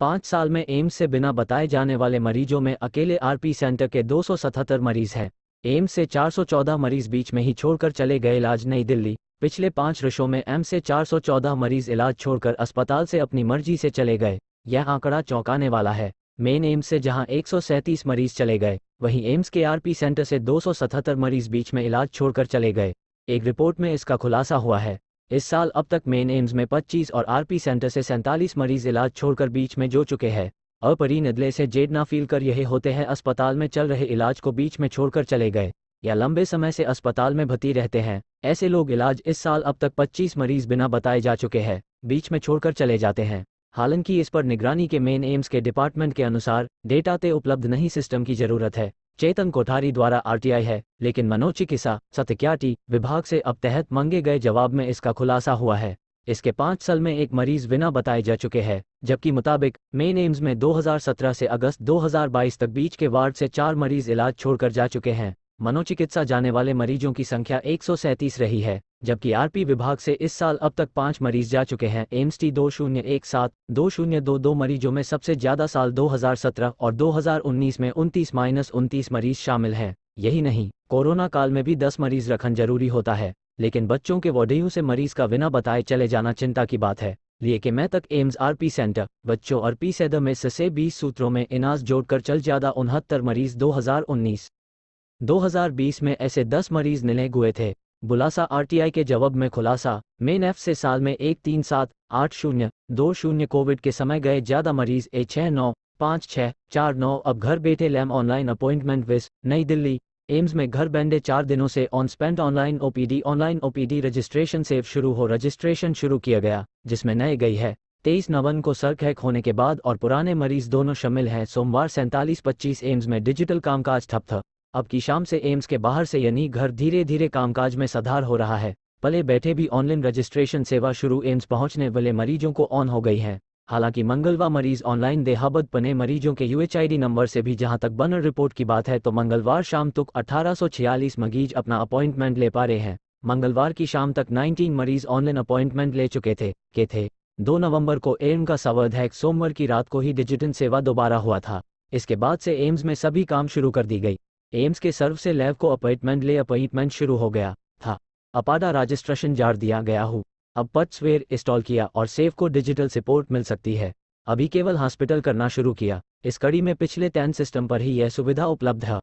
5 साल में एम्स से बिना बताए जाने वाले मरीजों में अकेले आरपी सेंटर के 277 मरीज हैं। एम्स से 414 मरीज बीच में ही छोड़कर चले गए इलाज। नई दिल्ली। पिछले 5 वर्षों में एम्स से 414 मरीज इलाज छोड़कर अस्पताल से अपनी मर्जी से चले गए। यह आंकड़ा चौंकाने वाला है। मेन एम्स से जहां 137 मरीज चले गए, वहीं एम्स के आरपी सेंटर से 277 मरीज बीच में इलाज छोड़कर चले गए। एक रिपोर्ट में इसका खुलासा हुआ है। इस साल अब तक मेन एम्स में 25 और आरपी सेंटर से 47 मरीज इलाज छोड़कर बीच में जो चुके हैं। अपरिनिदले से जेड ना फील कर यही होते हैं। अस्पताल में चल रहे इलाज को बीच में छोड़कर चले गए या लंबे समय से अस्पताल में भर्ती रहते हैं। ऐसे लोग इलाज इस साल अब तक 25 मरीज बिना बताए जा चुके हैं, बीच में छोड़कर चले जाते हैं। हालांकि इस पर निगरानी के मेन एम्स के डिपार्टमेंट के अनुसार डेटा ते उपलब्ध नहीं, सिस्टम की जरूरत है। चेतन कोठारी द्वारा आरटीआई है, लेकिन मनोचिकित्सा सत्याटी विभाग से अब तहत मांगे गए जवाब में इसका खुलासा हुआ है। इसके 5 साल में एक मरीज बिना बताए जा चुके हैं, जबकि मुताबिक मेन एम्स में 2017 से अगस्त 2022 तक बीच के वार्ड से 4 मरीज इलाज छोड़कर जा चुके हैं। मनोचिकित्सा जाने वाले मरीजों की संख्या 137 रही है, जबकि आरपी विभाग से इस साल अब तक 5 मरीज जा चुके हैं। एम्स टी 2017-2022 मरीजों में सबसे ज्यादा साल 2017 और 2019 में 29-29 मरीज शामिल हैं। यही नहीं, कोरोना काल में भी 10 मरीज रखना जरूरी होता है, लेकिन बच्चों के वार्डों से मरीज का बिना बताए चले जाना चिंता की बात है। लिए कि मैं तक एम्स आरपी सेंटर बच्चों और पी सेद में से 20 सूत्रों में इनाज जोड़कर चल ज्यादा 69 मरीज 2019-2020 में ऐसे 10 मरीज मिले हुए थे। बुलासा आरटीआई के जवाब में खुलासा। मेन एफ से साल में 137-80-20 कोविड के समय गए ज्यादा मरीज 69-5649 अब घर बैठे लैम ऑनलाइन अपॉइंटमेंट विस। नई दिल्ली। एम्स में घर बैठे 4 दिनों से on spend online OPD registration save शुरू हो। रजिस्ट्रेशन शुरू किया गया, जिसमें नए गई है 23 नवंबर को सर्क हैक होने के बाद और पुराने मरीज दोनों शामिल हैं। सोमवार 47-25 एम्स में डिजिटल कामकाज ठप था। अब की शाम से एम्स के बाहर से यानी घर धीरे धीरे कामकाज में सुधार हो रहा है। पले बैठे भी ऑनलाइन रजिस्ट्रेशन सेवा शुरू एम्स पहुंचने वाले मरीजों को ऑन हो गई है। हालांकि मंगलवार मरीज ऑनलाइन देहाबद पने मरीजों के यूएचआईडी नंबर से भी जहां तक बनर रिपोर्ट की बात है, तो मंगलवार शाम तक 1846 मरीज अपना अपॉइंटमेंट ले पा रहे हैं। मंगलवार की शाम तक 19 मरीज ऑनलाइन अपॉइंटमेंट ले चुके थे। 2 नवंबर को एम का सवाद है, सोमवार की रात को ही डिजिटल सेवा दोबारा हुआ था। इसके बाद से एम्स में सभी काम शुरू कर दी गई। एम्स के सर्व से लैब को अपॉइंटमेंट शुरू हो गया था। अपाडा रजिस्ट्रेशन जार दिया गया हूँ। अब पट्सवेयर इंस्टॉल किया और सेव को डिजिटल सपोर्ट मिल सकती है। अभी केवल हॉस्पिटल करना शुरू किया। इस कड़ी में पिछले 10 सिस्टम पर ही यह सुविधा उपलब्ध है।